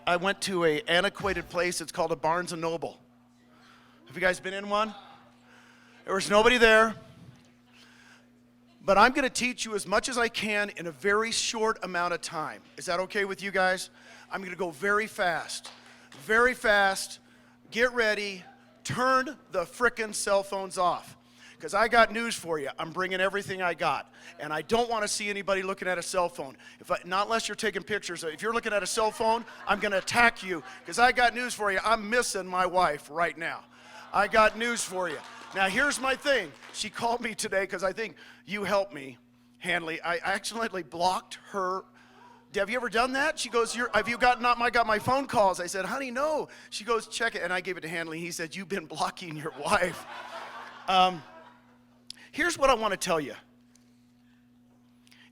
I went to a antiquated place. It's called a Barnes & Noble. Have you guys been in one? There was nobody there. But I'm going to teach you as much as I can in a very short amount of time. Is that okay with you guys? I'm going to go very fast. Very fast. Get ready. Turn the frickin' cell phones off. Because I got news for you. I'm bringing everything I got. And I don't want to see anybody looking at a cell phone. Not unless you're taking pictures. If you're looking at a cell phone, I'm going to attack you. Because I got news for you. I'm missing my wife right now. I got news for you. Now, here's my thing. She called me today because I think you helped me, Hanley. I accidentally blocked her. Have you ever done that? She goes, have you gotten I got my phone calls. I said, honey, no. She goes, check it. And I gave it to Hanley. He said, you've been blocking your wife. Here's what I want to tell you.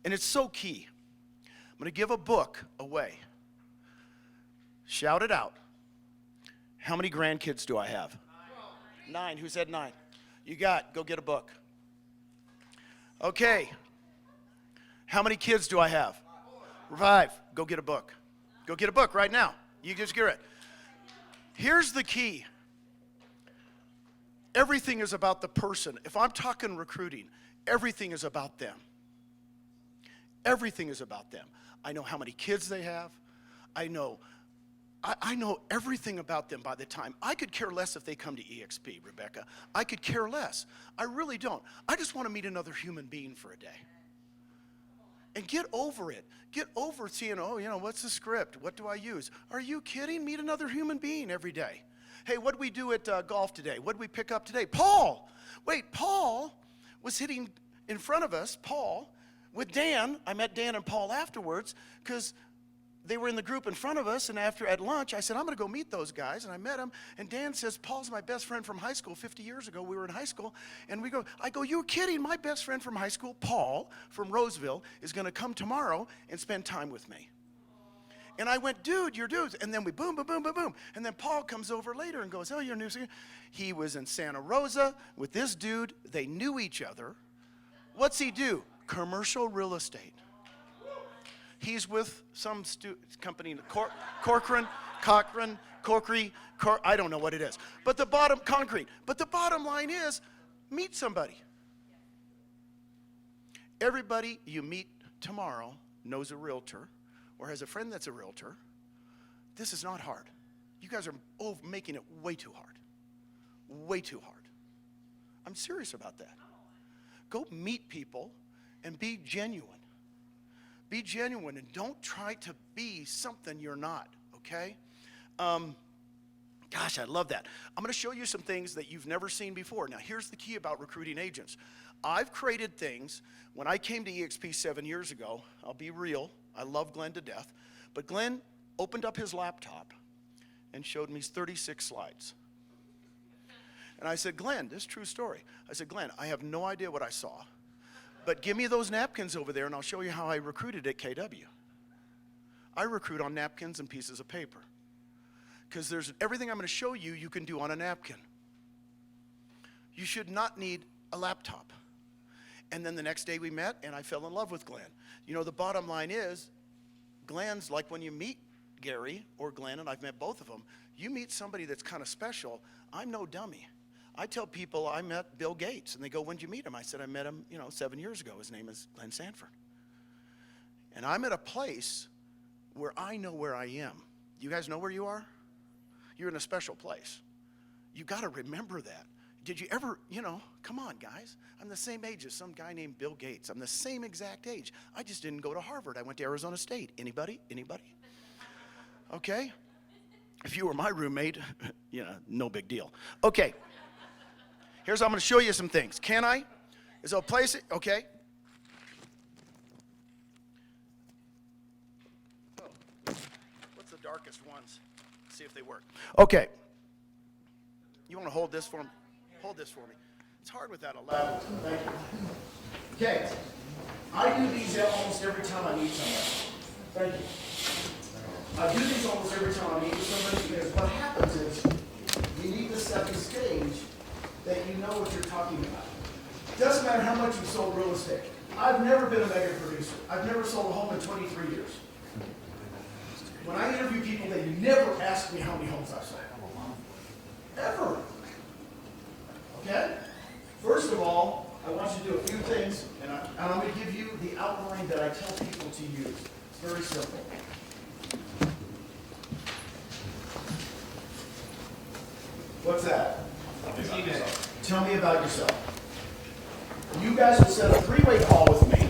And it's so key. I'm going to give a book away. Shout it out. How many grandkids do I have? 9. Who said 9? You go get a book. Okay. How many kids do I have? 5. Go get a book. Go get a book right now. You just get it. Here's the key. Everything is about the person. If I'm talking recruiting, everything is about them. Everything is about them. I know how many kids they have. I know everything about them by the time. I could care less if they come to EXP, Rebecca. I could care less. I really don't. I just want to meet another human being for a day. And get over it. Get over seeing, what's the script? What do I use? Are you kidding? Meet another human being every day. Hey, what did we do at golf today? What did we pick up today? Paul. Wait, Paul was hitting in front of us, Paul, with Dan. I met Dan and Paul afterwards because they were in the group in front of us, and at lunch, I said, I'm going to go meet those guys, and I met them, and Dan says, Paul's my best friend from high school. 50 years ago, we were in high school, and I go, you're kidding? My best friend from high school, Paul, from Roseville, is going to come tomorrow and spend time with me. And I went, dude, you're dudes. And then we boom, boom, boom, boom, boom. And then Paul comes over later and goes, oh, you're new. He was in Santa Rosa with this dude. They knew each other. What's he do? Commercial real estate. He's with some company, Corcoran, I don't know what it is. But the bottom line is, meet somebody. Everybody you meet tomorrow knows a realtor or has a friend that's a realtor. This is not hard. You guys are making it way too hard. Way too hard. I'm serious about that. Go meet people and be genuine. Be genuine and don't try to be something you're not, okay? Gosh, I love that. I'm going to show you some things that you've never seen before. Now, here's the key about recruiting agents. I've created things. When I came to EXP 7 years ago, I'll be real, I love Glenn to death, but Glenn opened up his laptop and showed me 36 slides. And I said, Glenn, this is a true story. I said, Glenn, I have no idea what I saw, but give me those napkins over there and I'll show you how I recruited at KW. I recruit on napkins and pieces of paper because there's everything I'm going to show you you can do on a napkin. You should not need a laptop. And then the next day we met and I fell in love with Glenn. You know, the bottom line is, Glenn's like when you meet Gary or Glenn, and I've met both of them, you meet somebody that's kind of special. I'm no dummy. I tell people I met Bill Gates, and they go, when'd you meet him? I said, I met him, 7 years ago. His name is Glenn Sanford. And I'm at a place where I know where I am. You guys know where you are? You're in a special place. You got to remember that. Did you ever, come on, guys. I'm the same age as some guy named Bill Gates. I'm the same exact age. I just didn't go to Harvard. I went to Arizona State. Anybody? Okay. If you were my roommate, no big deal. Okay. I'm going to show you some things. Can I? Is there a place? Okay. Oh. What's the darkest ones? Let's see if they work. Okay. You want to hold this for me? Hold this for me. It's hard with that loud. Thank you. Okay. I do these almost every time I meet somebody. Thank you. I do these almost every time I meet somebody because what happens is you need to set the stage that you know what you're talking about. Doesn't matter how much you've sold real estate. I've never been a mega producer. I've never sold a home in 23 years. When I interview people, they never ask me how many homes I've sold. Ever. Okay? First of all, I want you to do a few things, and I'm going to give you the outline that I tell people to use. It's very simple. What's that? Tell me about yourself. You guys will set a three-way call with me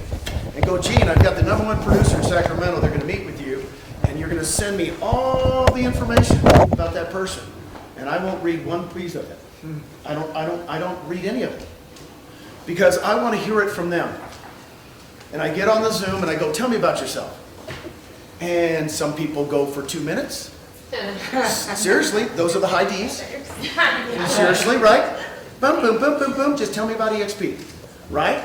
and go, Gene, I've got the #1 producer in Sacramento. They're going to meet with you, and you're going to send me all the information about that person. And I won't read one piece of it. I don't read any of it. Because I want to hear it from them. And I get on the Zoom and I go, tell me about yourself. And some people go for 2 minutes. Seriously, those are the high D's. Seriously, right? Boom, boom, boom, boom, boom. Just tell me about EXP. Right?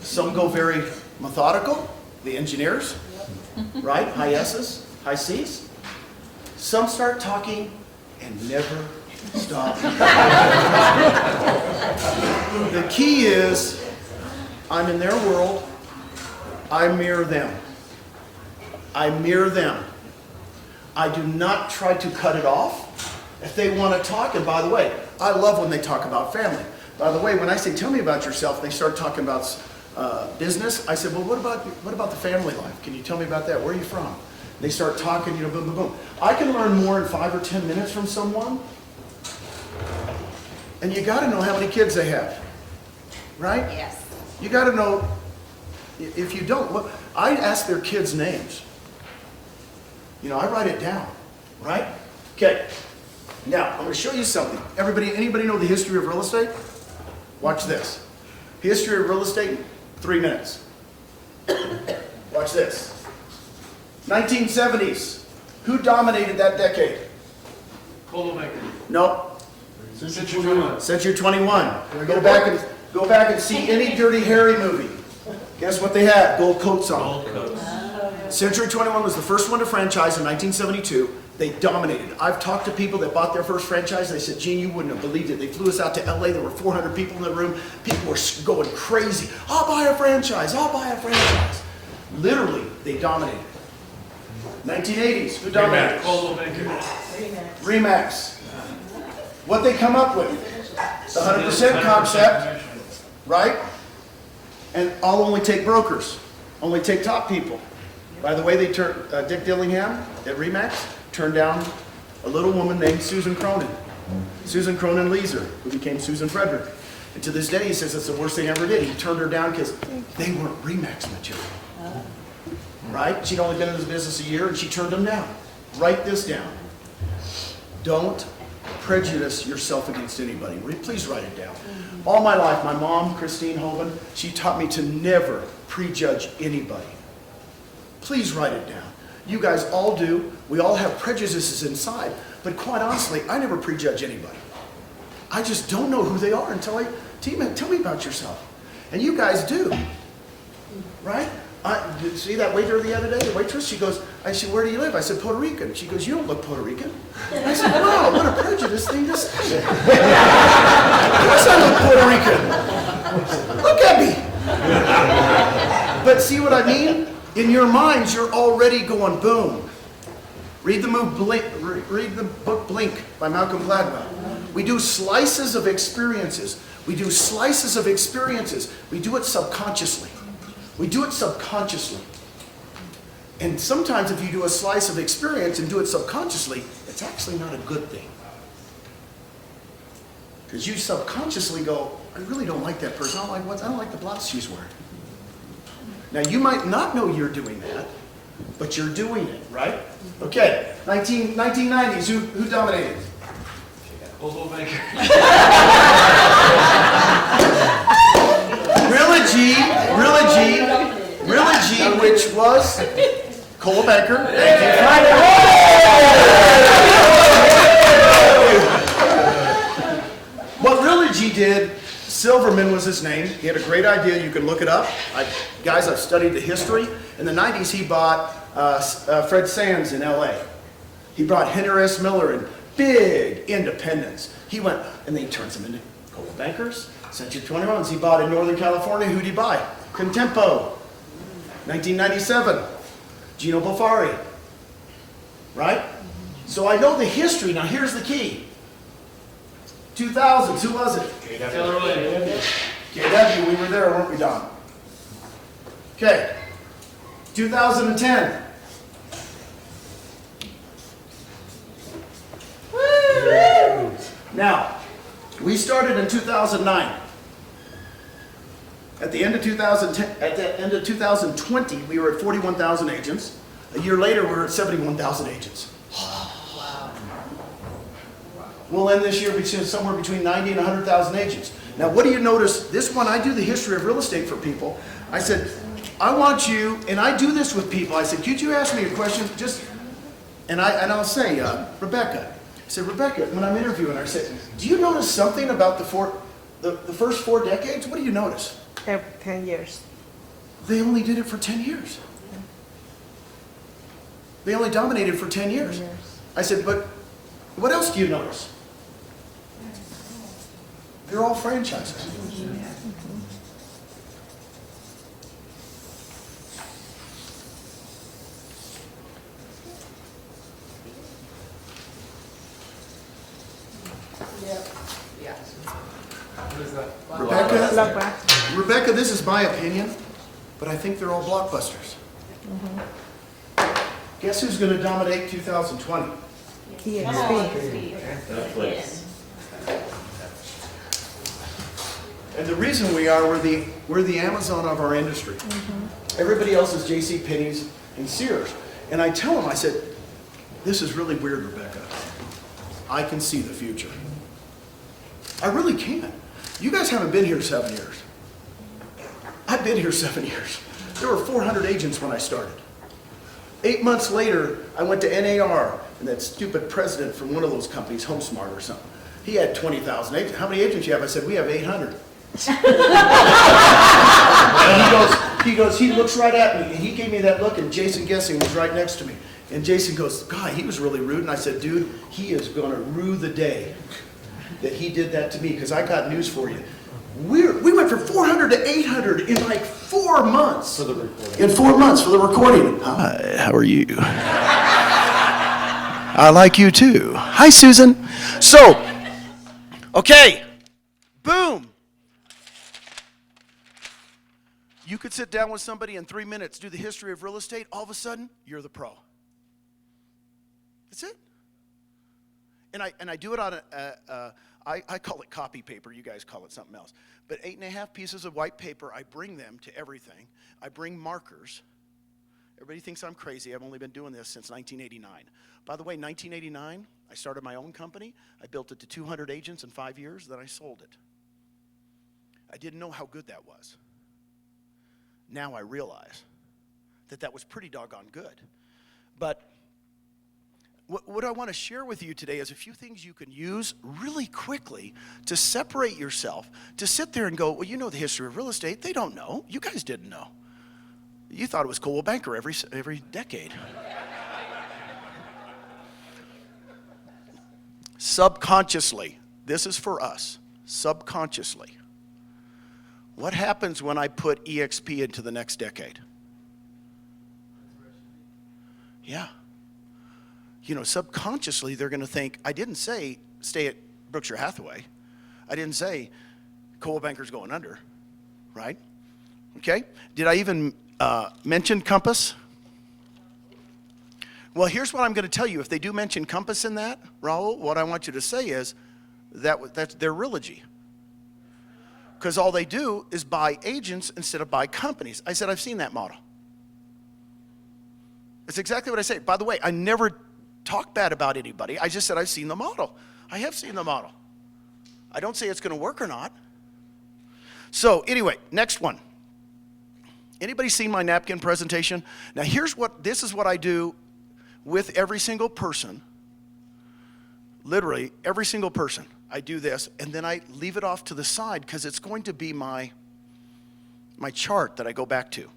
Some go very methodical, the engineers. Right? High S's, high C's. Some start talking and never stop. The key is, I'm in their world, I mirror them. I mirror them. I do not try to cut it off. If they want to talk, and by the way, I love when they talk about family. By the way, when I say, tell me about yourself, they start talking about business. I said, well, what about the family life? Can you tell me about that? Where are you from? They start talking, boom, boom, boom. I can learn more in 5 or 10 minutes from someone. And you got to know how many kids they have, right? Yes. You got to know, if you don't, look, I ask their kids' names. I write it down, right? Okay. Now, I'm going to show you something. Anybody know the history of real estate? Watch this. History of real estate, 3 minutes. Watch this. 1970s. Who dominated that decade? Nope. Century 21. Century 21. Go back and see any Dirty Harry movie. Guess what they had? Gold coats on. Century 21 was the first one to franchise in 1972. They dominated. I've talked to people that bought their first franchise. They said, Gene, you wouldn't have believed it. They flew us out to LA. There were 400 people in the room. People were going crazy. I'll buy a franchise. I'll buy a franchise. Literally, they dominated. 1980s. Who dominated? Remax. What they come up with? The 100% concept, right? And I'll only take brokers. Only take top people. By the way, they turned Dick Dillingham at Remax turned down a little woman named Susan Cronin. Susan Cronin Leeser, who became Susan Frederick. And to this day, he says it's the worst thing I ever did. He turned her down because they weren't Remax material. Right? She'd only been in this business a year, and she turned them down. Write this down. Don't prejudice yourself against anybody. Please write it down. All my life, my mom, Christine Hoban, she taught me to never prejudge anybody. Please write it down. You guys all do. We all have prejudices inside. But quite honestly, I never prejudge anybody. I just don't know who they are until tell me about yourself. And you guys do. Right? See that waiter the other day, the waitress? She goes, I said, where do you live? I said, Puerto Rican. She goes, you don't look Puerto Rican. I said, wow, what a prejudiced thing to say. Of course I look Puerto Rican. Look at me. But see what I mean? In your minds, you're already going boom. Read the book Blink by Malcolm Gladwell. We do slices of experiences. We do slices of experiences. We do it subconsciously. We do it subconsciously. And sometimes if you do a slice of experience and do it subconsciously, it's actually not a good thing. Because you subconsciously go, I really don't like that person. I don't like the blouse she's wearing. Now, you might not know you're doing that, but you're doing it, right? Okay, 1990s, who dominated? Realty, which was Cole Banker. Thank you. What Realty did, Silverman was his name. He had a great idea. You can look it up. Guys, I've studied the history. In the 90s, he bought Fred Sands in LA. He brought Henry S. Miller and big independents. He went, and then he turns them into Cole Bankers. Century 21s, he bought in Northern California. Who'd he buy? Contempo. 1997, Gino Bofari. right? So I know the history. Now here's the key. 2000s, who was it? KW, we were there, weren't we, Don? Okay. 2010. Now, we started in 2009. At the end of 2020, we were at 41,000 agents. A year later, we were at 71,000 agents. We'll end this year somewhere between 90 and 100,000 agents. Now, what do you notice? This one, I do the history of real estate for people. I said, I want you, and I do this with people. I said, could you ask me a question? And I'll say, Rebecca. I said, Rebecca, when I'm interviewing her, I said, do you notice something about the first 4 decades? What do you notice? 10 years. They only did it for 10 years. They only dominated for 10 years. I said, but what else do you notice? They're all franchises. Rebecca, this is my opinion, but I think they're all blockbusters. Guess who's going to dominate 2020? EXP. And the reason we're the Amazon of our industry. Everybody else is J.C. Penney's and Sears. And I tell them, I said, this is really weird, Rebecca. I can see the future. I really can. You guys haven't been here 7 years. I've been here 7 years. There were 400 agents when I started. 8 months later, I went to NAR, and that stupid president from one of those companies, HomeSmart or something, he had 20,000 agents. How many agents you have? I said, we have 800. And he looks right at me, and he gave me that look, and Jason Gessing was right next to me. And Jason goes, God, he was really rude. And I said, dude, he is going to rue the day that he did that to me, because I got news for you. We went from 400 to 800 in like 4 months. For the recording. In 4 months for the recording. Hi, how are you? I like you too. Hi, Susan. So, okay, boom. You could sit down with somebody in 3 minutes, do the history of real estate, all of a sudden, you're the pro. That's it. And I do it on I call it copy paper. You guys call it something else. But 8.5 pieces of white paper, I bring them to everything. I bring markers. Everybody thinks I'm crazy. I've only been doing this since 1989. By the way, 1989, I started my own company. I built it to 200 agents in 5 years. Then I sold it. I didn't know how good that was. Now I realize that was pretty doggone good. But what I want to share with you today is a few things you can use really quickly to separate yourself, to sit there and go, well, you know the history of real estate. They don't know. You guys didn't know. You thought it was Coldwell Banker every decade. Subconsciously, this is for us, subconsciously. What happens when I put EXP into the next decade? Yeah. You know, subconsciously, they're going to think, I didn't say stay at Berkshire Hathaway. I didn't say Coldwell Banker's going under, right? Okay. Did I even mention Compass? Well, here's what I'm going to tell you. If they do mention Compass in that, Raul, what I want you to say is that's their Realogy. Because all they do is buy agents instead of buy companies. I said, I've seen that model. It's exactly what I say. By the way, I never talk bad about anybody. I just said I've seen the model. I have seen the model. I don't say it's going to work or not. So anyway, next one. Anybody seen my napkin presentation? Now this is what I do with every single person. Literally every single person. I do this, and then I leave it off to the side because it's going to be my chart that I go back to.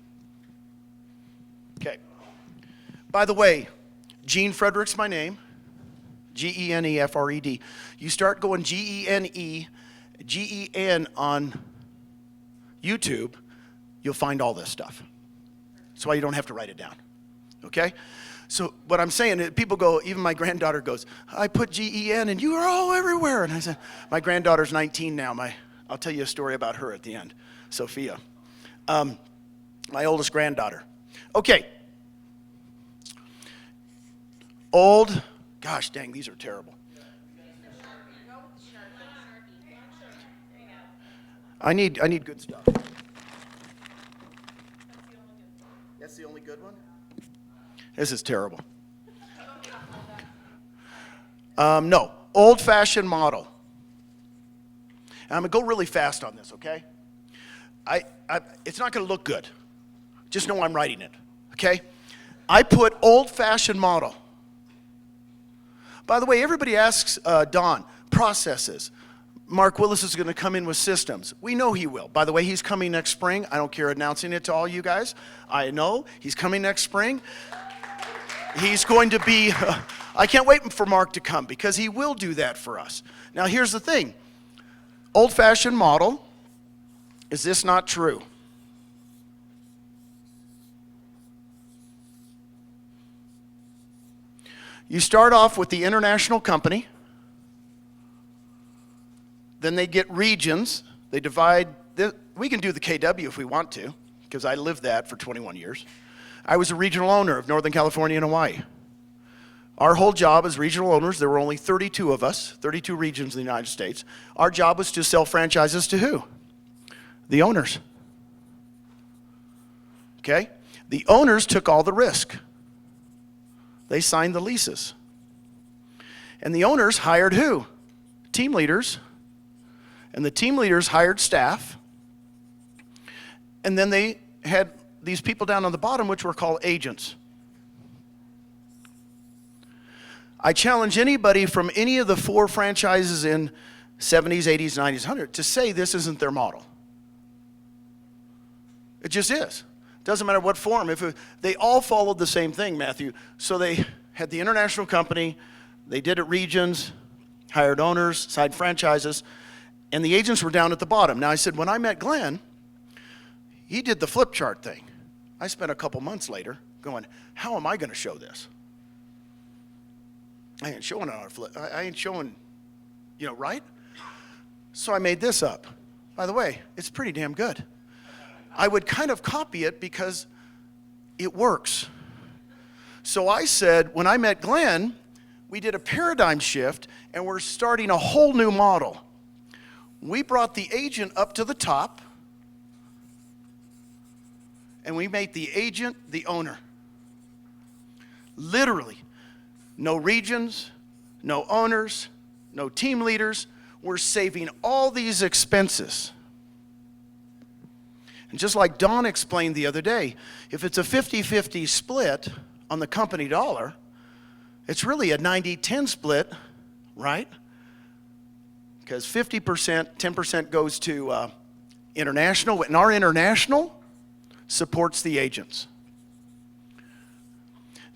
Okay. By the way, Gene Frederick's my name, Genefred. You start going Gene, Gen on YouTube, you'll find all this stuff. That's why you don't have to write it down, okay? So what I'm saying is people go, even my granddaughter goes, I put GEN and you are all everywhere. And I said, my granddaughter's 19 now. I'll tell you a story about her at the end, Sophia. My oldest granddaughter. Okay. Gosh dang, these are terrible. I need good stuff. That's the only good one? This is terrible. No, old-fashioned model. And I'm going to go really fast on this, okay? It's not going to look good. Just know I'm writing it, okay? I put old-fashioned model. By the way, everybody asks Don, processes. Mark Willis is going to come in with systems. We know he will. By the way, he's coming next spring. I don't care announcing it to all you guys. I know he's coming next spring. He's going to be, I can't wait for Mark to come because he will do that for us. Now, here's the thing. Old-fashioned model, is this not true? You start off with the international company. Then they get regions. They divide. We can do the KW if we want to, because I lived that for 21 years. I was a regional owner of Northern California and Hawaii. Our whole job as regional owners, there were only 32 of us, 32 regions in the United States. Our job was to sell franchises to who? The owners. Okay? The owners took all the risk. They signed the leases. And the owners hired who? Team leaders. And the team leaders hired staff. And then they had these people down on the bottom, which were called agents. I challenge anybody from any of the 4 franchises in 70s, 80s, 90s, 100s to say this isn't their model. It just is. Doesn't matter what form. They all followed the same thing, Matthew. So they had the international company, they did it regions, hired owners, signed franchises, and the agents were down at the bottom. Now I said, when I met Glenn, he did the flip chart thing. I spent a couple months later going, how am I going to show this? I ain't showing it on a flip. I ain't showing, right? So I made this up. By the way, it's pretty damn good. I would kind of copy it because it works. So I said, when I met Glenn, we did a paradigm shift and we're starting a whole new model. We brought the agent up to the top and we made the agent the owner. Literally, no regions, no owners, no team leaders. We're saving all these expenses. And just like Don explained the other day, if it's a 50-50 split on the company dollar, it's really a 90-10 split, right? Because 50%, 10% goes to international, and our international supports the agents.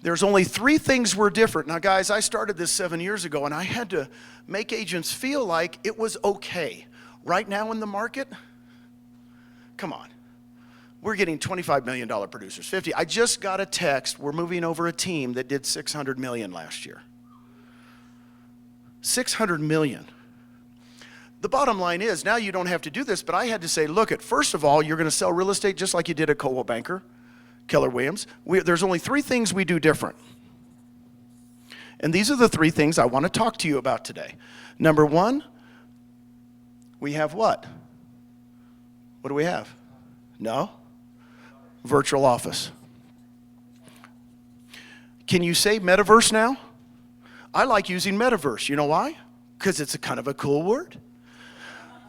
There's only 3 things we're different. Now, guys, I started this 7 years ago, and I had to make agents feel like it was okay. Right now in the market, come on. We're getting $25 million producers, 50. I just got a text. We're moving over a team that did $600 million last year. $600 million. The bottom line is, now you don't have to do this, but I had to say, look, first of all, you're going to sell real estate just like you did at Coldwell Banker, Keller Williams. There's only 3 things we do different. And these are the 3 things I want to talk to you about today. Number 1, we have what? What do we have? No? Virtual office. Can you say metaverse now? I like using metaverse. You know why? Because it's a kind of a cool word.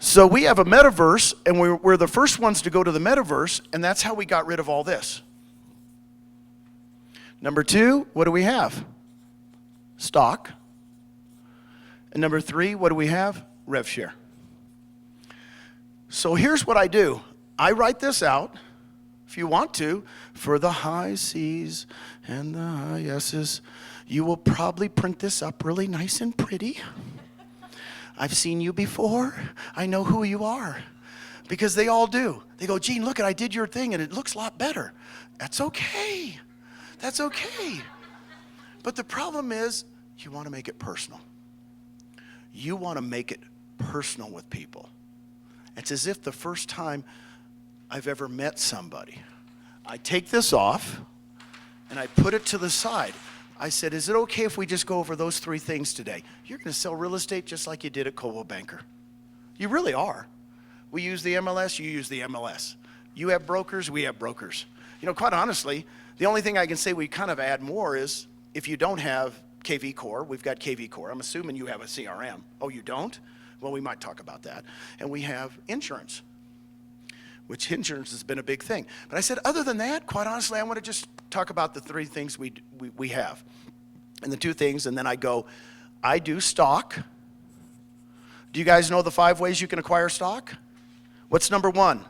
So we have a metaverse, and we're the first ones to go to the metaverse, and that's how we got rid of all this. Number 2, what do we have? Stock. And number 3, what do we have? Rev share. So here's what I do. I write this out, if you want to, for the high C's and the high S's. You will probably print this up really nice and pretty. I've seen you before. I know who you are. Because they all do. They go, Gene, look, I did your thing and it looks a lot better. That's okay. That's okay. But the problem is, you want to make it personal. You want to make it personal with people. It's as if the first time I've ever met somebody, I take this off and I put it to the side. I said, is it okay if we just go over those 3 things today? You're going to sell real estate just like you did at Coldwell Banker. You really are. We use the MLS, you use the MLS. You have brokers, we have brokers. You know, quite honestly, the only thing I can say we kind of add more is if you don't have KV Core, we've got KV Core. I'm assuming you have a CRM. Oh, you don't? Well, we might talk about that. And we have insurance, which insurance has been a big thing. But I said, other than that, quite honestly, I want to just talk about the 3 things we have. And the 2 things, and then I go, I do stock. Do you guys know the 5 ways you can acquire stock? What's number 1?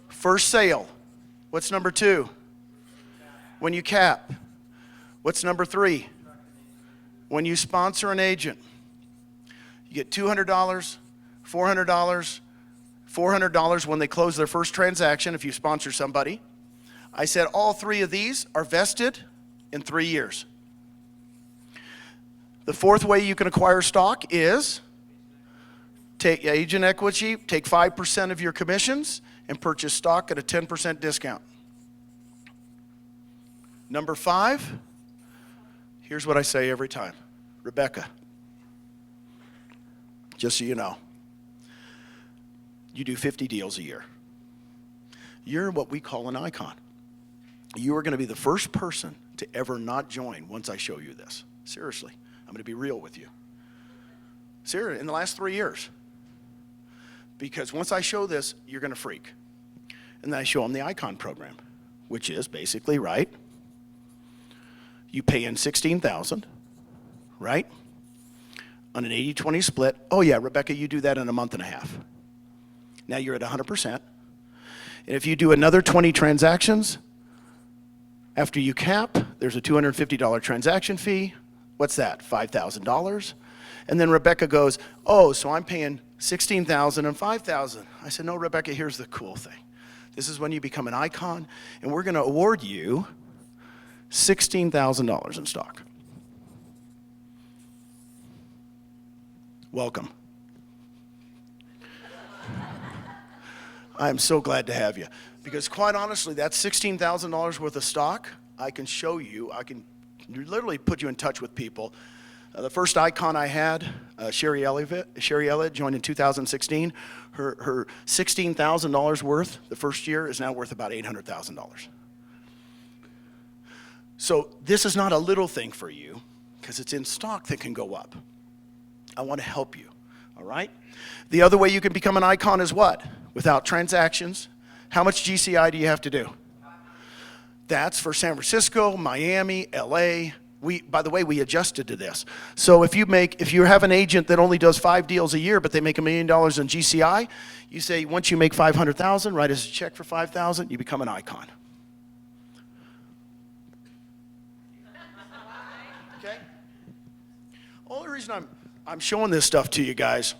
First sale. What's number 2? When you cap. What's number 3? When you sponsor an agent. You get $200, $400, $400 when they close their first transaction if you sponsor somebody. I said all 3 of these are vested in 3 years. The 4th way you can acquire stock is take agent equity, take 5% of your commissions, and purchase stock at a 10% discount. Number 5, here's what I say every time. Rebecca, just so you know, you do 50 deals a year. You're what we call an icon. You are going to be the first person to ever not join once I show you this. Seriously, I'm going to be real with you. Seriously, in the last 3 years. Because once I show this, you're going to freak. And then I show them the icon program, which is basically, right? You pay in $16,000, right? On an 80-20 split. Oh yeah, Rebecca, you do that in a month and a half. Now you're at 100%. And if you do another 20 transactions, after you cap, there's a $250 transaction fee. What's that? $5,000. And then Rebecca goes, oh, so I'm paying $16,000 and $5,000. I said, no, Rebecca, here's the cool thing. This is when you become an icon, and we're going to award you $16,000 in stock. Welcome. I am so glad to have you. Because quite honestly, that $16,000 worth of stock, I can show you, I can literally put you in touch with people. The first icon I had, Sherry Elliott, joined in 2016. Her $16,000 worth the first year is now worth about $800,000. So this is not a little thing for you, because it's in stock that can go up. I want to help you, all right? The other way you can become an icon is what? Without transactions. How much GCI do you have to do? That's for San Francisco, Miami, LA. By the way, we adjusted to this. So if you have an agent that only does 5 deals a year, but they make $1 million in GCI, you say once you make $500,000, write us a check for $5,000, you become an icon. Okay? Only reason I'm showing this stuff to you guys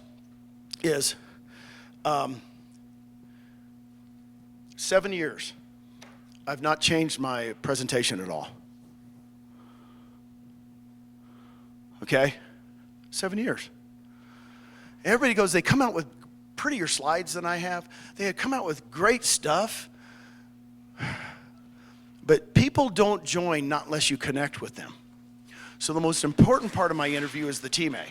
is 7 years. I've not changed my presentation at all. Okay? 7 years. Everybody goes, they come out with prettier slides than I have. They come out with great stuff. But people don't join not unless you connect with them. So the most important part of my interview is the team A.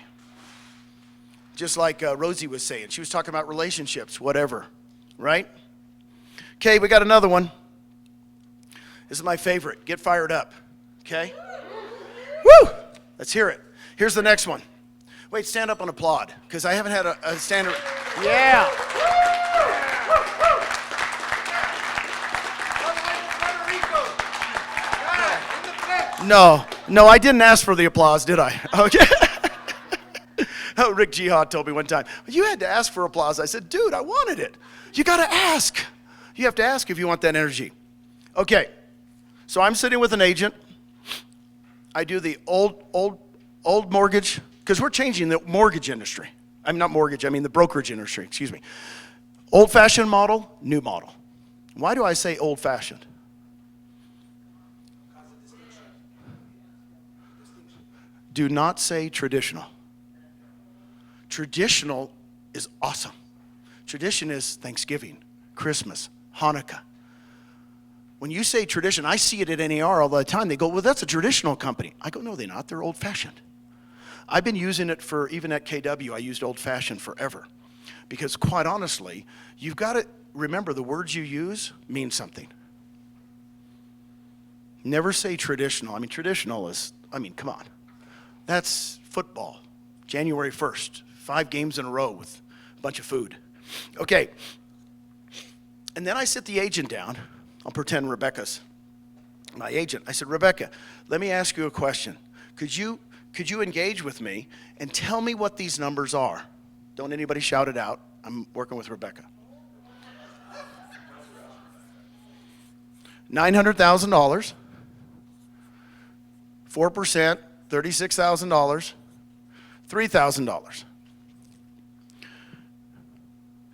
Just like Rosie was saying. She was talking about relationships, whatever. Right? Okay, we got another one. This is my favorite. Get fired up. Okay? Woo! Let's hear it. Here's the next one. Wait, stand up and applaud, because I haven't had a standard. Yeah. No, I didn't ask for the applause, did I? Okay. Oh, Rick Jihad told me one time, you had to ask for applause. I said, dude, I wanted it. You got to ask. You have to ask if you want that energy. Okay. So I'm sitting with an agent. I do the old mortgage, because we're changing the mortgage industry. I'm not mortgage, I mean the brokerage industry, excuse me. Old-fashioned model, new model. Why do I say old-fashioned? Do not say traditional. Traditional is awesome. Tradition is Thanksgiving, Christmas, Hanukkah. When you say tradition, I see it at NAR all the time. They go, well, that's a traditional company. I go, no, they're not. They're old-fashioned. I've been using it for, even at KW, I used old-fashioned forever. Because quite honestly, you've got to remember the words you use mean something. Never say traditional. I mean, traditional is, come on. That's football, January 1st, 5 games in a row with a bunch of food. Okay. And then I sit the agent down. I'll pretend Rebecca's my agent. I said, Rebecca, let me ask you a question. Could you engage with me and tell me what these numbers are? Don't anybody shout it out. I'm working with Rebecca. $900,000, 4%, $36,000, $3,000.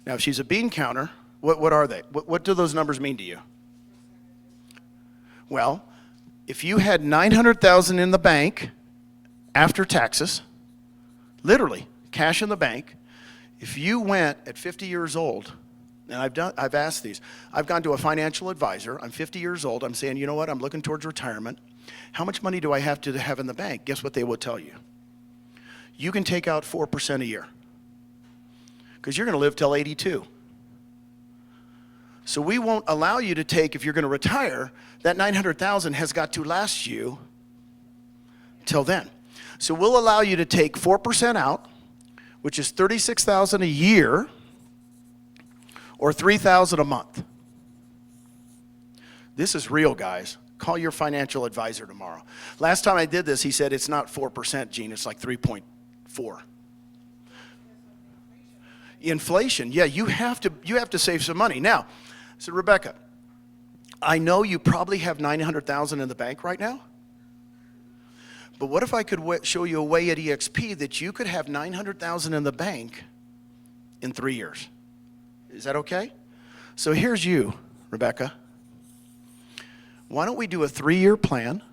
Now, if she's a bean counter, what are they? What do those numbers mean to you? Well, if you had $900,000 in the bank after taxes, literally cash in the bank, if you went at 50 years old, and I've asked these, I've gone to a financial advisor, I'm 50 years old, I'm saying, you know what, I'm looking towards retirement. How much money do I have to have in the bank? Guess what they will tell you? You can take out 4% a year because you're going to live till 82. So we won't allow you to take, if you're going to retire, that $900,000 has got to last you till then. So we'll allow you to take 4% out, which is $36,000 a year, or $3,000 a month. This is real, guys. Call your financial advisor tomorrow. Last time I did this, he said it's not 4%, Gene, it's like 3.4. Inflation, yeah, you have to save some money. Now, I said, Rebecca, I know you probably have $900,000 in the bank right now, but what if I could show you a way at EXP that you could have $900,000 in the bank in 3 years? Is that okay? So here's you, Rebecca. Why don't we do a 3-year plan?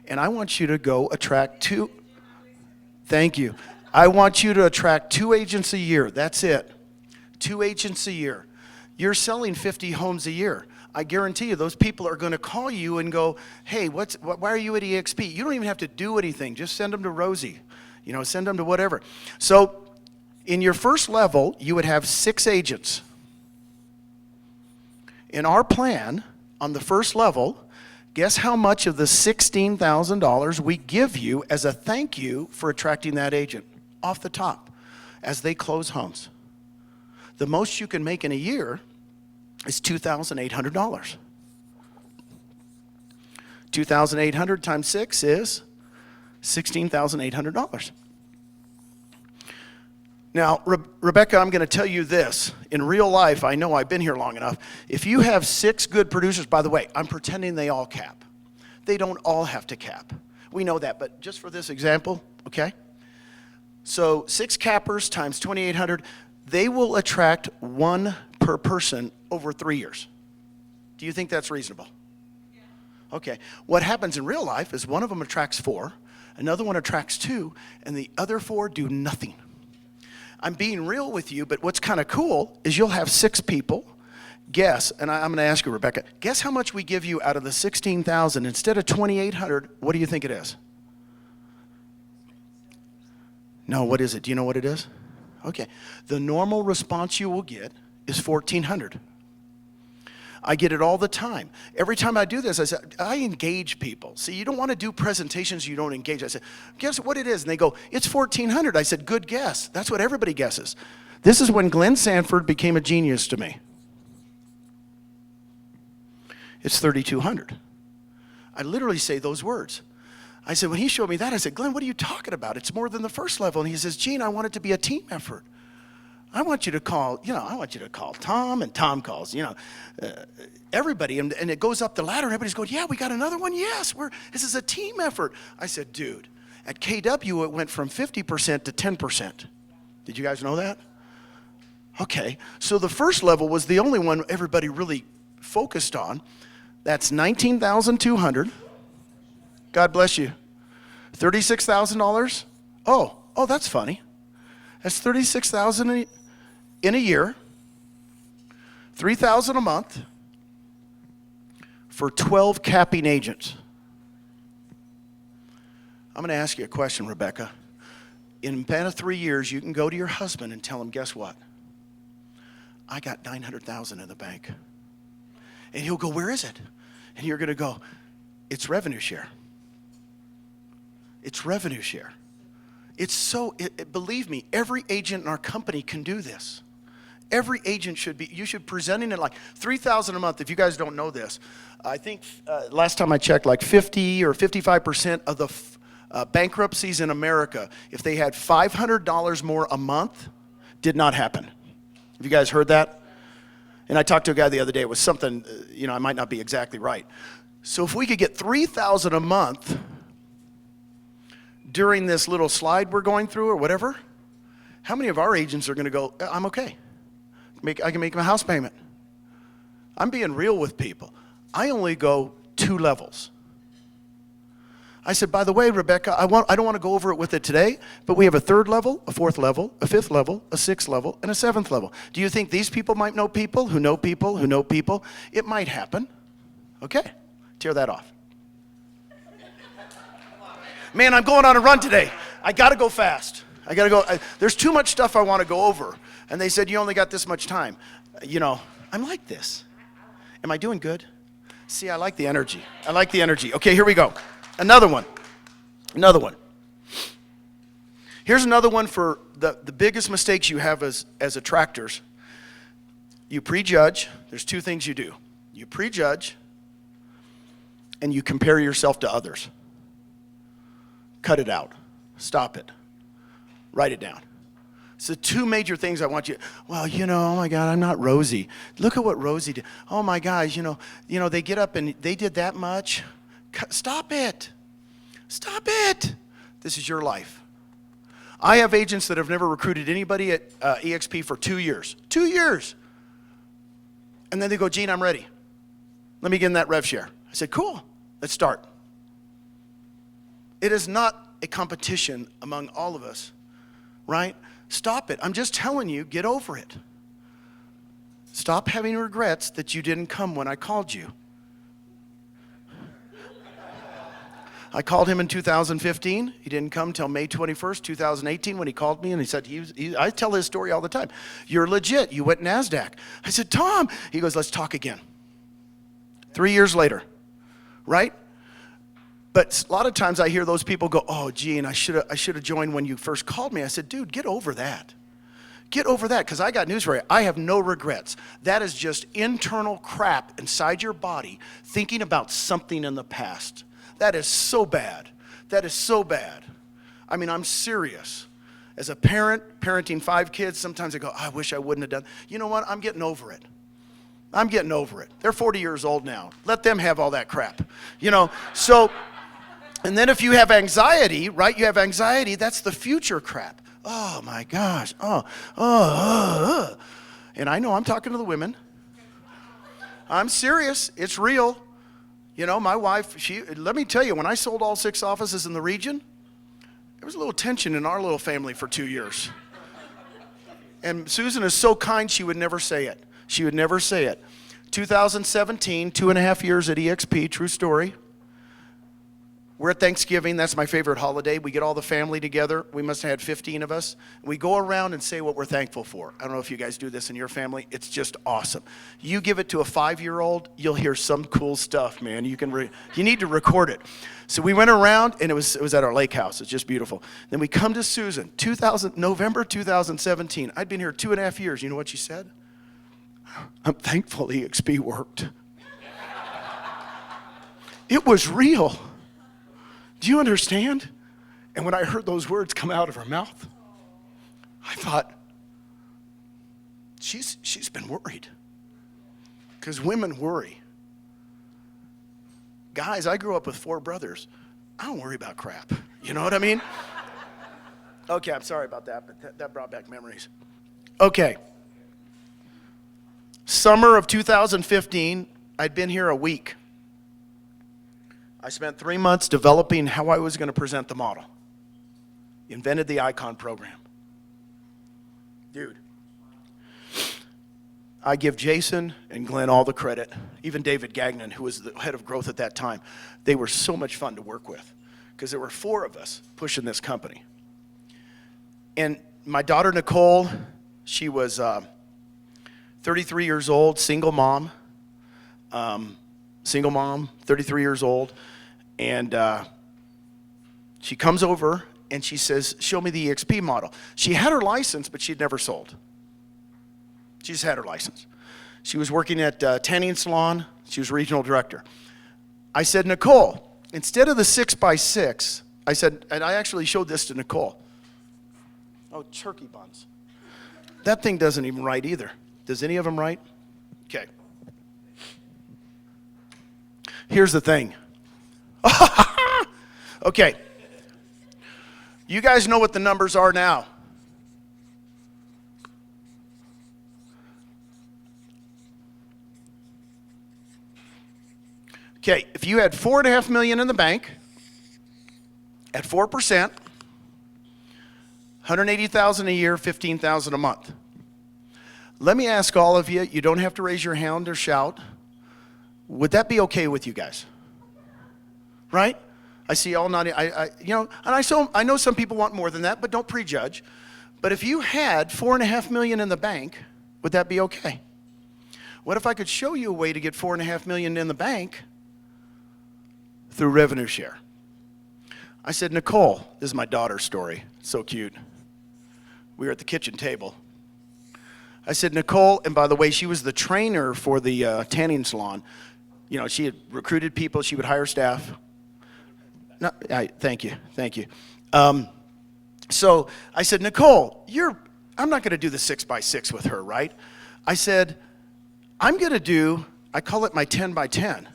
And I want you to go attract 2. Thank you. I want you to attract 2 agents a year. That's it. 2 agents a year. You're selling 50 homes a year. I guarantee you those people are going to call you and go, hey, why are you at EXP? You don't even have to do anything. Just send them to Rosie. Send them to whatever. So in your first level, you would have 6 agents. In our plan, on the first level, guess how much of the $16,000 we give you as a thank you for attracting that agent off the top as they close homes? The most you can make in a year is $2,800. 2,800 times 6 is $16,800. Now, Rebecca, I'm going to tell you this. In real life, I know I've been here long enough. If you have 6 good producers, by the way, I'm pretending they all cap. They don't all have to cap. We know that, but just for this example, okay? So 6 cappers times 2,800, they will attract 1 per person over 3 years. Do you think that's reasonable? Yeah. Okay. What happens in real life is one of them attracts 4, another one attracts 2, and the other 4 do nothing. I'm being real with you, but what's kind of cool is you'll have 6 people. Guess, and I'm going to ask you, Rebecca, guess how much we give you out of the $16,000 instead of $2,800? What do you think it is? No, what is it? Do you know what it is? Okay. The normal response you will get is $1,400. I get it all the time. Every time I do this, I say, I engage people. See, you don't want to do presentations you don't engage. I said, guess what it is? And they go, it's $1,400. I said, good guess. That's what everybody guesses. This is when Glenn Sanford became a genius to me. It's $3,200. I literally say those words. I said, when he showed me that, I said, Glenn, what are you talking about? It's more than the first level. And he says, Gene, I want it to be a team effort. I want you to call, I want you to call Tom, and Tom calls, everybody. And it goes up the ladder, and everybody's going, yeah, we got another one? Yes, this is a team effort. I said, dude, at KW, it went from 50% to 10%. Did you guys know that? Okay, so the first level was the only one everybody really focused on. That's $19,200. God bless you. $36,000? Oh, that's funny. That's $36,000 in a year, $3,000 a month for 12 capping agents. I'm going to ask you a question, Rebecca. In a span of 3 years, you can go to your husband and tell him, guess what? I got $900,000 in the bank. And he'll go, where is it? And you're going to go, it's revenue share. It's revenue share. It's so, believe me, every agent in our company can do this. Every agent should be, you should presenting it like $3,000 a month. If you guys don't know this, I think last time I checked, like 50 or 55% of the bankruptcies in America, if they had $500 more a month, did not happen. Have you guys heard that? And I talked to a guy the other day. It was something, I might not be exactly right. So if we could get $3,000 a month during this little slide we're going through or whatever, how many of our agents are going to go, I'm okay. I can make my house payment. I'm being real with people. I only go 2 levels. I said, by the way, Rebecca, I don't want to go over it with it today, but we have a 3rd level, a 4th level, a 5th level, a 6th level, and a 7th level. Do you think these people might know people who know people who know people? It might happen. Okay, tear that off. Man, I'm going on a run today. I got to go fast. I got to go. There's too much stuff I want to go over. And they said, you only got this much time. I'm like this. Am I doing good? See, I like the energy. I like the energy. Okay, here we go. Another one. Here's another one for the biggest mistakes you have as attractors. You prejudge. There's 2 things you do. You prejudge and you compare yourself to others. Cut it out. Stop it. Write it down. So 2 major things I want you, well, oh my God, I'm not Rosie. Look at what Rosie did. Oh my gosh, they get up and they did that much. Stop it. Stop it. This is your life. I have agents that have never recruited anybody at EXP for 2 years. 2 years. And then they go, Gene, I'm ready. Let me get in that rev share. I said, cool, let's start. It is not a competition among all of us, right? Stop it. I'm just telling you, get over it. Stop having regrets that you didn't come when I called you. I called him in 2015. He didn't come till May 21st, 2018 when he called me and he said, I tell his story all the time. You're legit. You went NASDAQ. I said, Tom. He goes, let's talk again. 3 years later, right? But a lot of times I hear those people go, oh, Gene, I should have joined when you first called me. I said, dude, get over that. Get over that, because I got news for you. I have no regrets. That is just internal crap inside your body thinking about something in the past. That is so bad. That is so bad. I mean, I'm serious. As a parent, parenting 5 kids, sometimes I go, I wish I wouldn't have done. You know what? I'm getting over it. I'm getting over it. They're 40 years old now. Let them have all that crap. So... And then if you have anxiety, right? You have anxiety, that's the future crap. Oh my gosh. And I know I'm talking to the women. I'm serious. It's real. My wife, let me tell you, when I sold all 6 offices in the region, there was a little tension in our little family for 2 years. And Susan is so kind, she would never say it. She would never say it. 2017, 2.5 years at EXP, true story. We're at Thanksgiving. That's my favorite holiday. We get all the family together. We must have had 15 of us. We go around and say what we're thankful for. I don't know if you guys do this in your family. It's just awesome. You give it to a 5-year-old, you'll hear some cool stuff, man. You need to record it. So we went around, and it was at our lake house. It's just beautiful. Then we come to Susan, November 2017. I'd been here 2.5 years. You know what she said? I'm thankful EXP worked. It was real. Do you understand? And when I heard those words come out of her mouth, I thought, she's been worried. Because women worry. Guys, I grew up with 4 brothers. I don't worry about crap. You know what I mean? Okay, I'm sorry about that, but that brought back memories. Okay. Summer of 2015, I'd been here a week. I spent 3 months developing how I was going to present the model. Invented the Icon program. Dude, I give Jason and Glenn all the credit, even David Gagnon, who was the head of growth at that time. They were so much fun to work with because there were 4 of us pushing this company. And my daughter, Nicole, she was 33 years old, single mom, 33 years old. And she comes over and she says, show me the EXP model. She had her license, but she'd never sold. She just had her license. She was working at a tanning salon. She was regional director. I said, Nicole, instead of the 6x6, I said, and I actually showed this to Nicole. Oh, turkey buns. That thing doesn't even write either. Does any of them write? Okay. Here's the thing. Okay. You guys know what the numbers are now. Okay, if you had $4.5 million in the bank at 4%, $180,000 a year, $15,000 a month. Let me ask all of you, you don't have to raise your hand or shout. Would that be okay with you guys? Right? I see all nodding. And I know some people want more than that, but don't prejudge. But if you had $4.5 million in the bank, would that be okay? What if I could show you a way to get $4.5 million in the bank through revenue share? I said, Nicole, this is my daughter's story. So cute. We were at the kitchen table. I said, Nicole, and by the way, she was the trainer for the tanning salon. You know, she had recruited people. She would hire staff. No, thank you. So I said, Nicole, I'm not going to do the 6x6 with her, right? I said, I'm going to do, I call it my 10x10.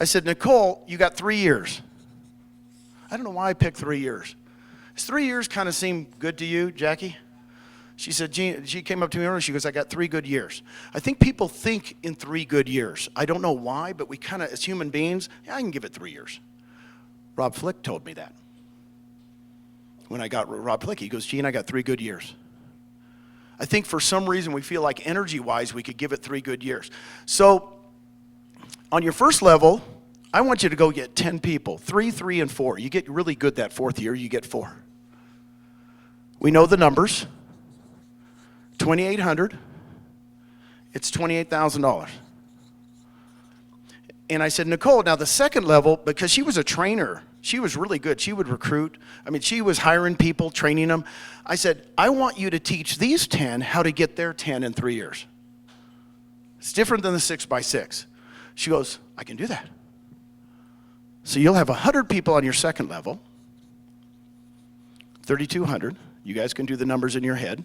I said, Nicole, you got 3 years. I don't know why I picked 3 years. Does 3 years kind of seem good to you, Jackie? She said, Gene, she came up to me earlier, she goes, I got 3 good years. I think people think in 3 good years. I don't know why, but we kind of, as human beings, I can give it 3 years. Rob Flick told me that. When I got Rob Flick, he goes, Gene, I got 3 good years. I think for some reason we feel like energy-wise we could give it 3 good years. So on your first level, I want you to go get 10 people, 3, 3, and 4. You get really good that 4th year, you get 4. We know the numbers. 2,800, it's $28,000. And I said, Nicole, now the second level, because she was a trainer, she was really good. She would recruit. I mean, she was hiring people, training them. I said, I want you to teach these 10 how to get their 10 in 3 years. It's different than the 6x6. She goes, I can do that. So you'll have 100 people on your second level, 3,200. You guys can do the numbers in your head.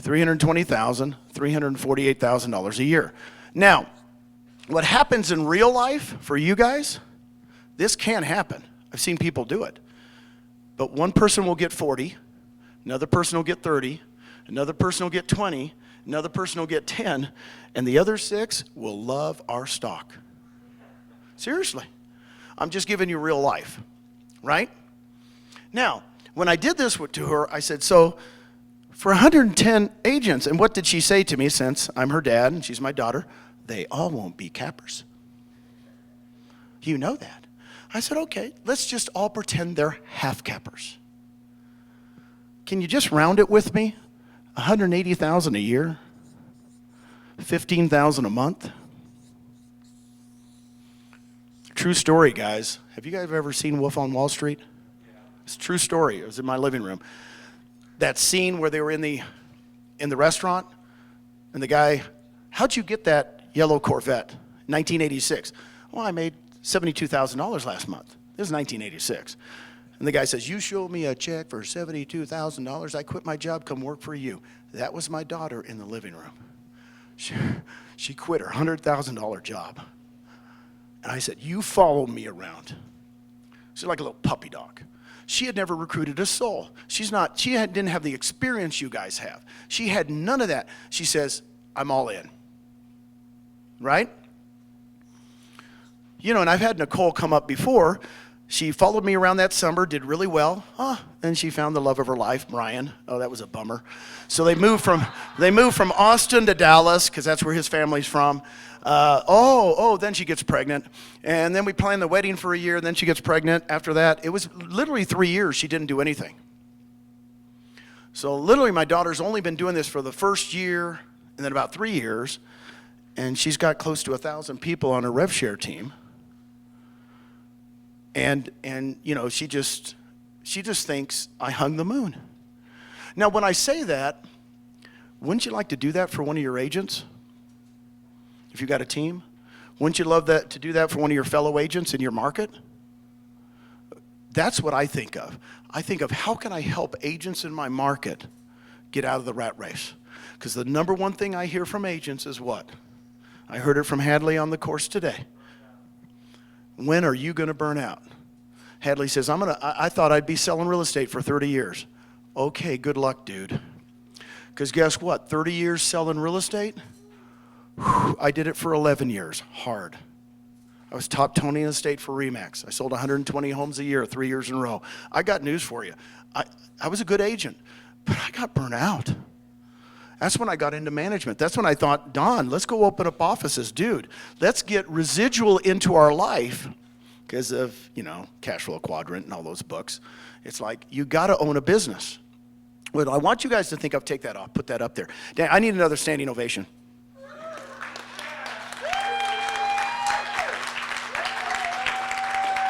$320,000, $348,000 a year. Now, what happens in real life for you guys, this can happen. I've seen people do it. But one person will get 40, another person will get 30, another person will get 20, another person will get 10, and the other 6 will love our stock. Seriously. I'm just giving you real life, right? Now, when I did this to her, I said, so for 110 agents, and what did she say to me, since I'm her dad and she's my daughter? They all won't be cappers. You know that. I said, okay, let's just all pretend they're half cappers. Can you just round it with me? 180,000 a year, 15,000 a month. True story, guys. Have you guys ever seen Wolf on Wall Street? It's a true story. It was in my living room. That scene where they were in the restaurant, and the guy, how'd you get that yellow Corvette, 1986? Well, I made $72,000 last month. This is 1986. And the guy says, you show me a check for $72,000, I quit my job, come work for you. That was my daughter in the living room. She quit her $100,000 job. And I said, you follow me around. She's like a little puppy dog. She had never recruited a soul. Didn't have the experience you guys have. She had none of that. She says, I'm all in. Right? And I've had Nicole come up before. She followed me around that summer, did really well. And she found the love of her life, Brian. Oh, that was a bummer. So they moved from Austin to Dallas, because that's where his family's from. Then she gets pregnant. And then we planned the wedding for a year, and then she gets pregnant. After that, it was literally 3 years she didn't do anything. So literally my daughter's only been doing this for the first year, and then about 3 years, and she's got close to 1,000 people on her rev share team. And she just thinks I hung the moon. Now, when I say that, wouldn't you like to do that for one of your agents? If you got a team, wouldn't you love that to do that for one of your fellow agents in your market? That's what I think of. I think of how can I help agents in my market get out of the rat race? Because the number one thing I hear from agents is what? I heard it from Hadley on the course today. When are you going to burn out? Hadley says, I thought I'd be selling real estate for 30 years. Okay, good luck, dude. Because guess what? 30 years selling real estate? Whew, I did it for 11 years. Hard. I was top Tony in the state for RE/MAX. I sold 120 homes a year, 3 years in a row. I got news for you. I was a good agent, but I got burnt out. That's when I got into management. That's when I thought, Don, let's go open up offices. Dude, let's get residual into our life because of, cash flow quadrant and all those books. It's like, you got to own a business. Well, I want you guys to think of, take that off, put that up there. Dan, I need another standing ovation.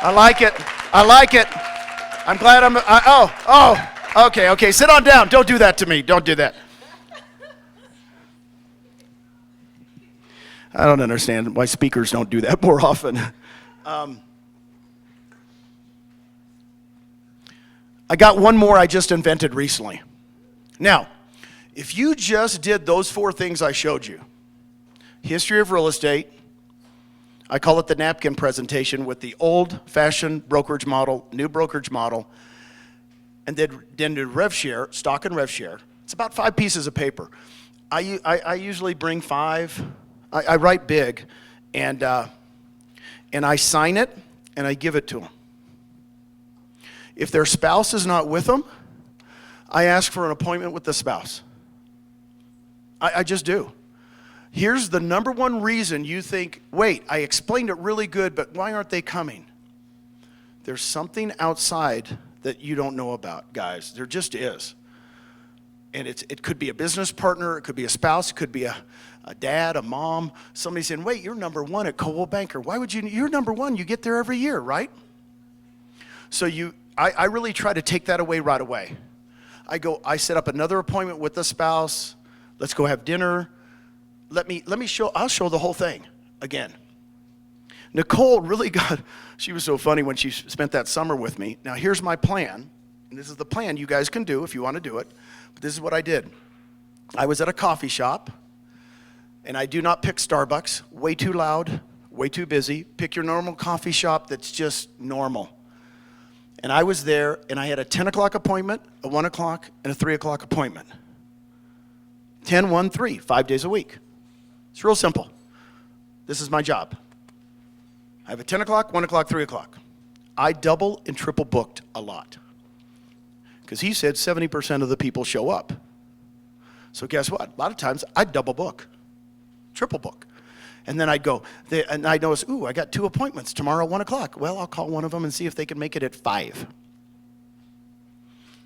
I like it. I'm glad okay. Sit on down. Don't do that to me. Don't do that. I don't understand why speakers don't do that more often. I got one more I just invented recently. Now, if you just did those 4 things I showed you, history of real estate, I call it the napkin presentation with the old-fashioned brokerage model, new brokerage model, and then did rev share, stock and rev share. It's about 5 pieces of paper. I usually bring 5. I write big, and I sign it, and I give it to them. If their spouse is not with them, I ask for an appointment with the spouse. I just do. Here's the number one reason you think, wait, I explained it really good, but why aren't they coming? There's something outside that you don't know about, guys. There just is. And it could be a business partner, it could be a spouse, it could be a dad, a mom, somebody saying, wait, you're number 1 at Coldwell Banker. Why would you're number 1, you get there every year, right? So I really try to take that away right away. I set up another appointment with the spouse, let's go have dinner. I'll show the whole thing again. Nicole really she was so funny when she spent that summer with me. Now here's my plan, and this is the plan you guys can do if you want to do it, but this is what I did. I was at a coffee shop, and I do not pick Starbucks, way too loud, way too busy. Pick your normal coffee shop that's just normal. And I was there, and I had a 10 o'clock appointment, a 1 o'clock, and a 3 o'clock appointment. 10, 1, 3, 5 days a week. It's real simple. This is my job. I have a 10 o'clock, 1 o'clock, 3 o'clock. I double and triple booked a lot. Because he said 70% of the people show up. So guess what? A lot of times I'd double book, triple book. And then I'd go, and I'd notice, I got 2 appointments tomorrow, 1 o'clock. Well, I'll call one of them and see if they can make it at 5.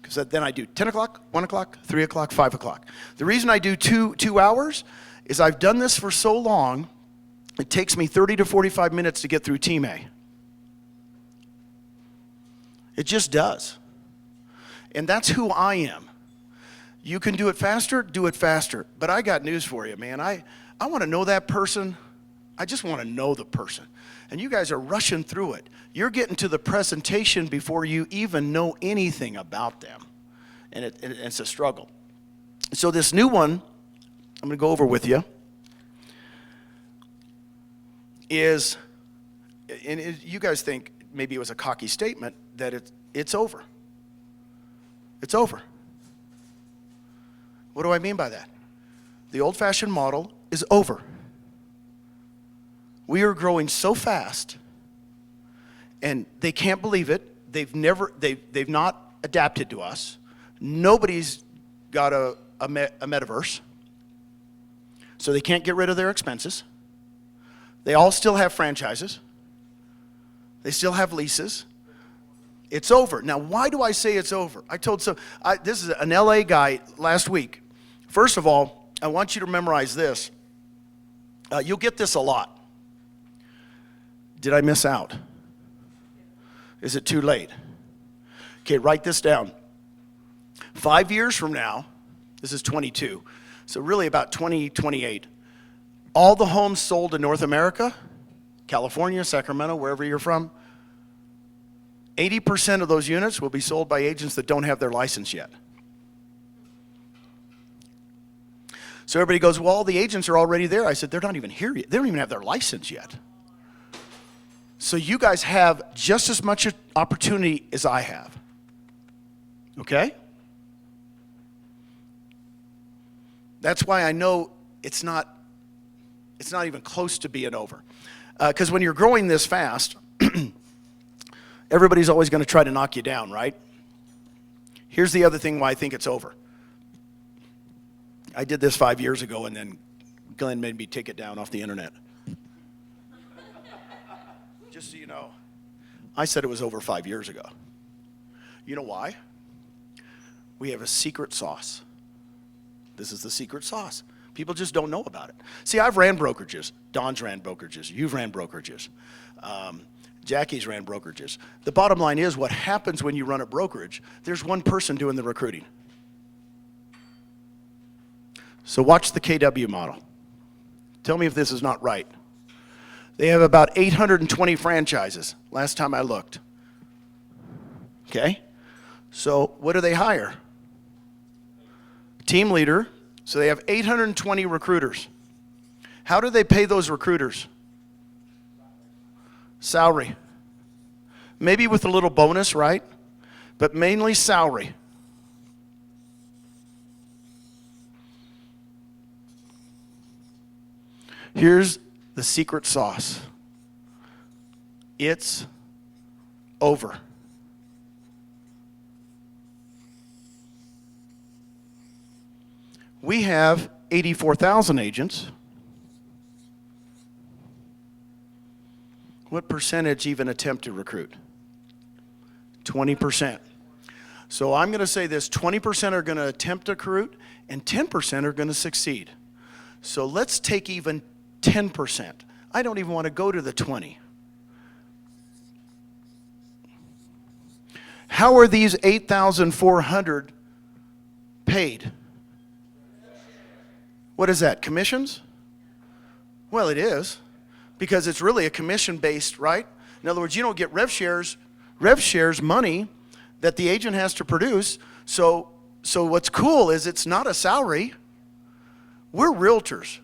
Because then I do 10 o'clock, 1 o'clock, 3 o'clock, 5 o'clock. The reason I do two hours is I've done this for so long, it takes me 30 to 45 minutes to get through Team A. It just does. And that's who I am. You can do it faster, But I got news for you, man. I want to know that person. I just want to know the person. And you guys are rushing through it. You're getting to the presentation before you even know anything about them. And it's a struggle. So this new one, I'm going to go over with you, is, you guys think maybe it was a cocky statement, that it's over. It's over. What do I mean by that? The old-fashioned model is over. We are growing so fast and they can't believe it. They've not adapted to us. Nobody's got a metaverse, so they can't get rid of their expenses. They all still have franchises. They still have leases. It's over. Now, why do I say it's over? This is an LA guy last week. First of all, I want you to memorize this. You'll get this a lot. Did I miss out? Is it too late? Okay, write this down. 5 years from now, this is 22, so really about 2028, all the homes sold in North America, California, Sacramento, wherever you're from, 80% of those units will be sold by agents that don't have their license yet. So everybody goes, well, all the agents are already there. I said, they're not even here yet. They don't even have their license yet. So you guys have just as much opportunity as I have. Okay? That's why I know it's not even close to being over. Because when you're growing this fast, everybody's always going to try to knock you down, right? Here's the other thing why I think it's over. I did this 5 years ago, and then Glenn made me take it down off the internet. Just so you know, I said it was over 5 years ago. You know why? We have a secret sauce. This is the secret sauce. People just don't know about it. See, I've ran brokerages. Don's ran brokerages. You've ran brokerages. Jackie's ran brokerages. The bottom line is, what happens when you run a brokerage, there's one person doing the recruiting. So watch the KW model. Tell me if this is not right. They have about 820 franchises, last time I looked. Okay? So what do they hire? Team leader. So they have 820 recruiters. How do they pay those recruiters? Salary. Maybe with a little bonus, right? But mainly salary. Here's the secret sauce. It's over. We have 84,000 agents. What percentage even attempt to recruit? 20%. So I'm going to say this, 20% are going to attempt to recruit, and 10% are going to succeed. So let's take even 10%. I don't even want to go to the 20. How are these 8,400 paid? What is that, commissions? Well, it is, because it's really a commission-based, right? In other words, you don't get rev shares money that the agent has to produce. So what's cool is it's not a salary. We're realtors.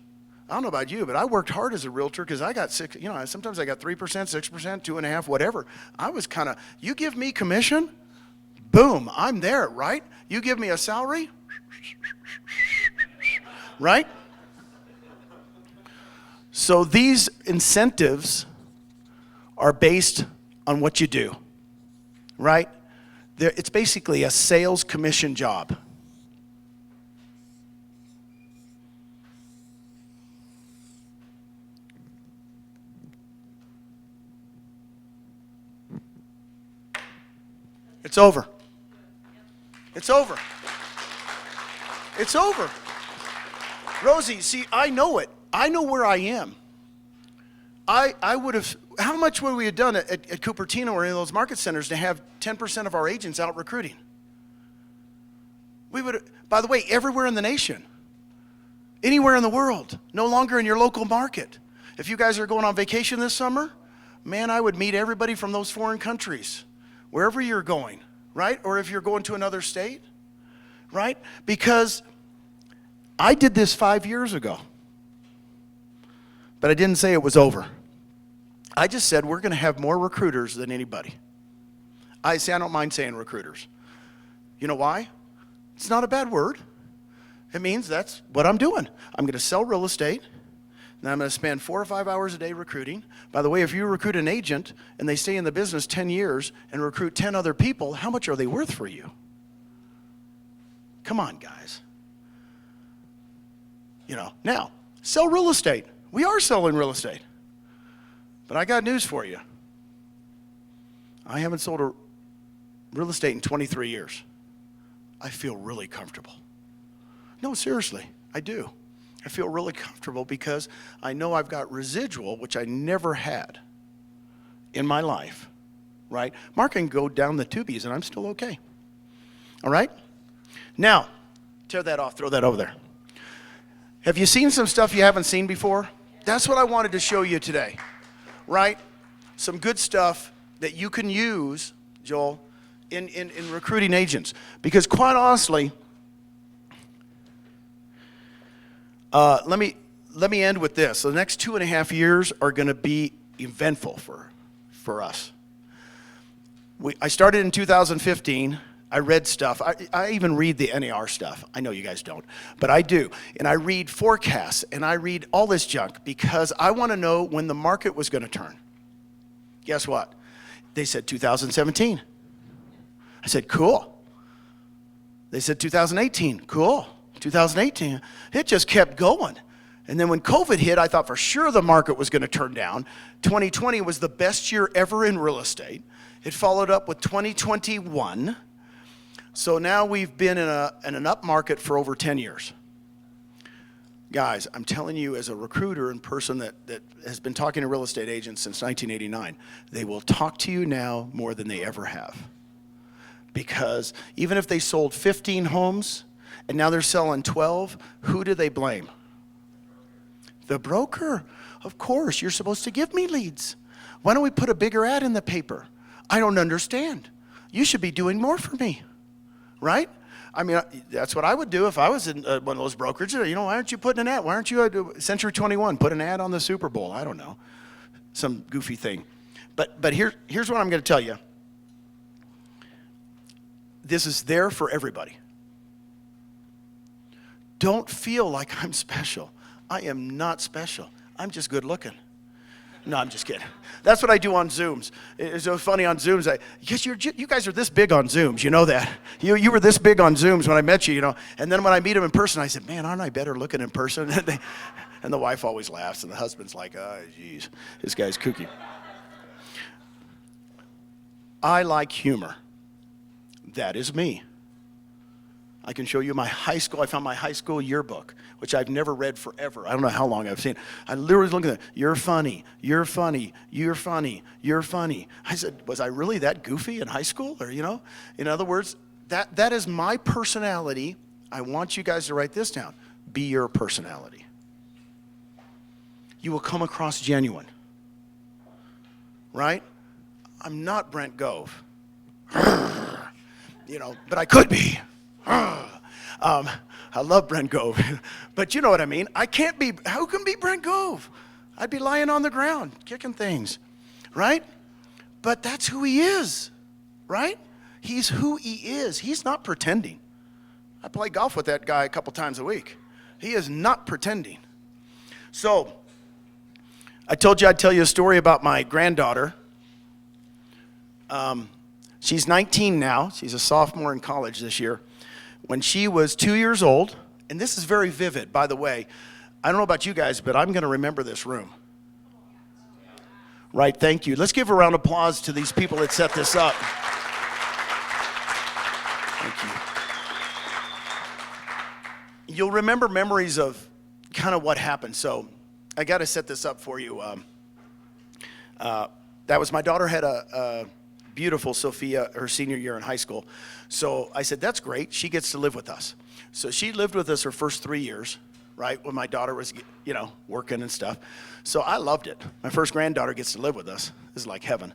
I don't know about you, but I worked hard as a realtor because I got sometimes I got 3%, 6%, 2.5%, whatever. I was kind of, you give me commission, boom, I'm there, right? You give me a salary, right? So these incentives are based on what you do, right? It's basically a sales commission job. It's over. It's over. It's over. Rosie, see, I know it. I know where I am. I would have, how much would we have done at Cupertino or any of those market centers to have 10% of our agents out recruiting? We would, by the way, everywhere in the nation, anywhere in the world, no longer in your local market. If you guys are going on vacation this summer, man, I would meet everybody from those foreign countries, wherever you're going, right? Or if you're going to another state, right? Because I did this 5 years ago, but I didn't say it was over. I just said we're going to have more recruiters than anybody. I don't mind saying recruiters. You know why? It's not a bad word. It means that's what I'm doing. I'm going to sell real estate. Now I'm going to spend 4 or 5 hours a day recruiting. By the way, if you recruit an agent and they stay in the business 10 years and recruit 10 other people, how much are they worth for you? Come on, guys. Now, sell real estate. We are selling real estate. But I got news for you. I haven't sold a real estate in 23 years. I feel really comfortable. No, seriously, I do. I feel really comfortable because I know I've got residual, which I never had in my life, right? Mark can go down the tubies and I'm still okay. All right? Now, tear that off, throw that over there. Have you seen some stuff you haven't seen before? That's what I wanted to show you today, right? Some good stuff that you can use, Joel, in recruiting agents. Because quite honestly, let me end with this. The next 2.5 years are going to be eventful for us. I started in 2015. I read stuff. I even read the NAR stuff. I know you guys don't, but I do. And I read forecasts, and I read all this junk because I want to know when the market was going to turn. Guess what? They said 2017. I said, cool. They said 2018. Cool. 2018. It just kept going. And then when COVID hit, I thought for sure the market was going to turn down. 2020 was the best year ever in real estate. It followed up with 2021. So now we've been in an up market for over 10 years. Guys, I'm telling you as a recruiter and person that has been talking to real estate agents since 1989, they will talk to you now more than they ever have. Because even if they sold 15 homes and now they're selling 12, who do they blame? The broker. Of course, you're supposed to give me leads. Why don't we put a bigger ad in the paper? I don't understand. You should be doing more for me, right? I mean, that's what I would do if I was in one of those brokerages. Why aren't you putting an ad? Why aren't you Century 21? Put an ad on the Super Bowl. I don't know. Some goofy thing. But here's what I'm going to tell you. This is there for everybody. Don't feel like I'm special. I am not special. I'm just good looking. No, I'm just kidding. That's what I do on Zooms. It's so funny on Zooms. Because you guys are this big on Zooms. You know that. You were this big on Zooms when I met you, And then when I meet them in person, I said, man, aren't I better looking in person? And the wife always laughs, and the husband's like, oh, geez, this guy's kooky. I like humor. That is me. I can show you my high school. I found my high school yearbook, which I've never read forever. I don't know how long I've seen it. I literally look at it. You're funny. You're funny. You're funny. You're funny. I said, was I really that goofy in high school? Or, in other words, that is my personality. I want you guys to write this down. Be your personality. You will come across genuine. Right? I'm not Brent Gove. But I could be. I love Brent Gove, but you know what I mean. I can't be, who can be Brent Gove? I'd be lying on the ground, kicking things, right? But that's who he is, right? He's who he is. He's not pretending. I play golf with that guy a couple times a week. He is not pretending. So, I told you I'd tell you a story about my granddaughter. She's 19 now. She's a sophomore in college this year. When she was 2 years old, and this is very vivid, by the way. I don't know about you guys, but I'm going to remember this room. Right, thank you. Let's give a round of applause to these people that set this up. Thank you. You'll remember memories of kind of what happened. So I got to set this up for you. That was my daughter had a beautiful Sophia her senior year in high school. So I said, that's great. She gets to live with us. So she lived with us her first 3 years, right, when my daughter was, working and stuff. So I loved it. My first granddaughter gets to live with us. This is like heaven.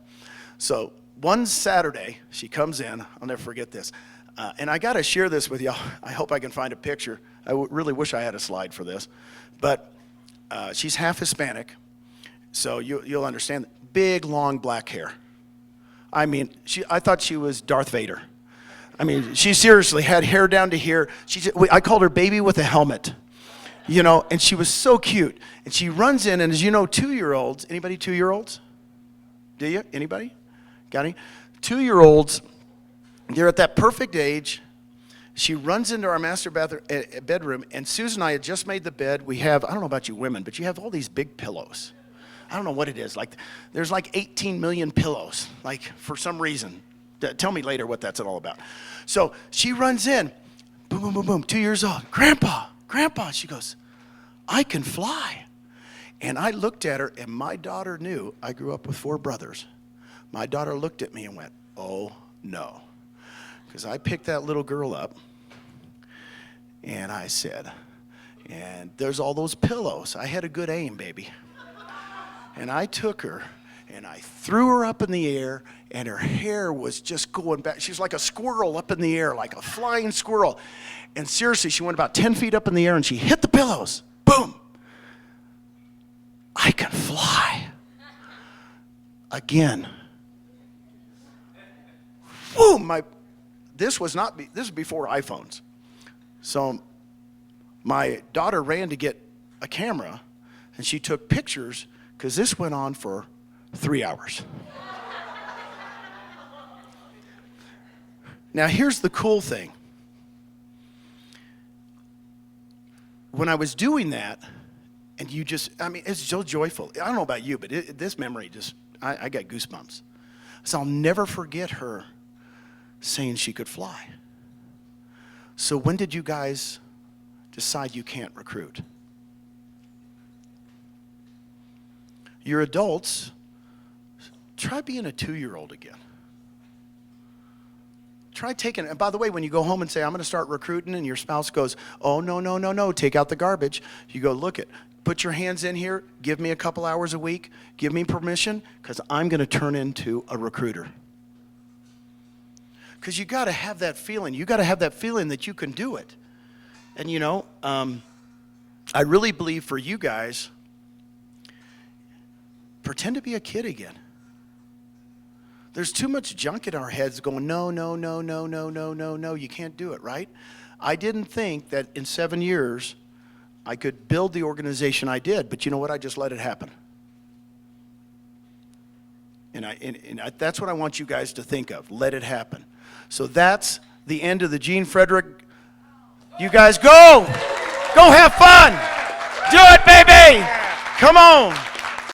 So one Saturday, she comes in. I'll never forget this. And I got to share this with y'all. I hope I can find a picture. I really wish I had a slide for this. But she's half Hispanic, so you'll understand. Big, long black hair. I mean, I thought she was Darth Vader. I mean, she seriously had hair down to here. I called her baby with a helmet. You know, and she was so cute. And she runs in, and as you know, 2-year-olds, anybody 2-year-olds? Do you? Anybody? Got any? 2-year-olds, they're at that perfect age. She runs into our master bedroom, and Susan and I had just made the bed. We have, I don't know about you women, but you have all these big pillows. I don't know what it is. Like, there's like 18 million pillows, like, for some reason. Tell me later what that's all about. So she runs in, boom, boom, boom, boom, 2 years old. Grandpa, she goes, I can fly. And I looked at her, and my daughter knew. I grew up with 4 brothers. My daughter looked at me and went, oh, no. Because I picked that little girl up, and I said, and there's all those pillows. I had a good aim, baby. And I took her, and I threw her up in the air, and her hair was just going back. She was like a squirrel up in the air, like a flying squirrel. And seriously, she went about 10 feet up in the air, and she hit the pillows. Boom. I can fly. Again. Woo, this was before iPhones. So my daughter ran to get a camera, and she took pictures, because this went on for 3 hours. Now, here's the cool thing. When I was doing that, and it's so joyful. I don't know about you, but this memory I got goosebumps. So I'll never forget her saying she could fly. So when did you guys decide you can't recruit? You're adults. Try being a 2-year-old again. Try taking, and by the way, when you go home and say, I'm going to start recruiting, and your spouse goes, oh, no, take out the garbage. You go, look it, put your hands in here, give me a couple hours a week, give me permission, because I'm going to turn into a recruiter. Because you got to have that feeling. You got to have that feeling that you can do it. And you know, I really believe for you guys, pretend to be a kid again. There's too much junk in our heads going, no, you can't do it, right? I didn't think that in 7 years I could build the organization I did, but you know what? I just let it happen. And that's what I want you guys to think of. Let it happen. So that's the end of the Gene Frederick. You guys go have fun. Do it, baby. Come on.